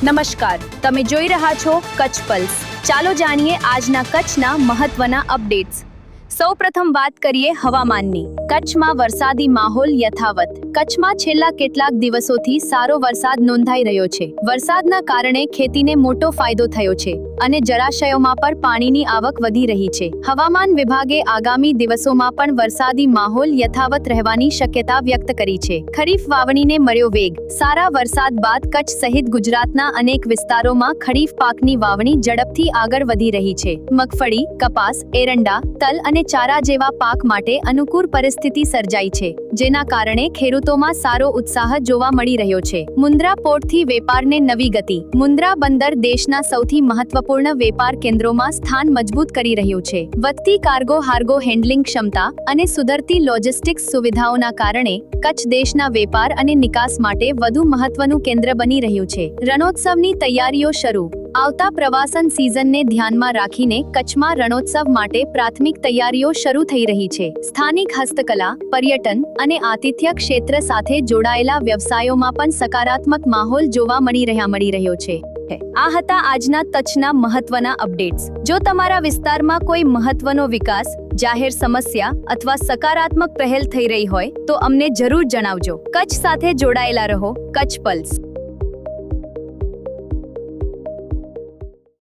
નમસ્કાર, તમે જોઈ રહ્યા છો કચ્છ પલ્સ. ચાલો જાણીએ આજના કચ્છના મહત્વના અપડેટ્સ. સૌપ્રથમ વાત કરીએ હવામાનની. કચ્છમાં વરસાદી માહોલ યથાવત. કચ્છમાં છેલ્લા કેટલાક દિવસોથી સારો વરસાદ નોંધાઈ રહ્યો છે. વરસાદના કારણે ખેતીને મોટો ફાયદો થયો છે અને જળાશયોમાં પણ પાણીની આવક વધી રહી છે. હવામાન વિભાગે આગામી દિવસોમાં પણ વરસાદી માહોલ યથાવત રહેવાની શક્યતા વ્યક્ત કરી છે. ખરીફ વાવણીને મળ્યો વેગ. સારા વરસાદ બાદ કચ્છ સહિત ગુજરાતના અનેક વિસ્તારોમાં ખરીફ પાકની વાવણી ઝડપથી આગળ વધી રહી છે. મગફળી, કપાસ, એરંડા, તલ અને ચારા જેવા પાક માટે અનુકૂળ પરિસ્થિતિ સર્જાઈ છે, જેના કારણે ખેડૂતોમાં સારો ઉત્સાહ જોવા મળી રહ્યો છે. મુન્દ્રા પોર્ટથી વેપારને નવી ગતિ. મુન્દ્રા બંદર દેશના સૌથી મહત્વપૂર્ણ વેપાર કેન્દ્રોમાં સ્થાન મજબૂત કરી રહ્યું છે. વધતી કાર્ગો હાર્ગો હેન્ડલિંગ ક્ષમતા અને સુધરતી લોજિસ્ટિક્સ સુવિધાઓના કારણે કચ્છ દેશના વેપાર અને નિકાસ માટે વધુ મહત્વનું કેન્દ્ર બની રહ્યું છે. રણોત્સવની તૈયારીઓ શરૂ. આવતા પ્રવાસન સિઝનને ધ્યાનમાં રાખીને કચ્છમાં રણોત્સવ માટે પ્રાથમિક તૈયારીઓ શરૂ થઈ રહી છે. સ્થાનિક હસ્તકલા, પર્યટન અને આતિથ્ય ક્ષેત્ર સાથે જોડાયેલા વ્યવસાયોમાં પણ સકારાત્મક માહોલ જોવા મળી રહ્યો છે. આ હતા આજના કચ્છના મહત્વના અપડેટ્સ. જો તમારા વિસ્તારમાં કોઈ મહત્વનો વિકાસ, જાહેર સમસ્યા અથવા સકારાત્મક પહેલ થઈ રહી હોય તો અમને જરૂર જણાવજો. કચ્છ સાથે જોડાયેલા રહો. કચ્છ પલ્સ.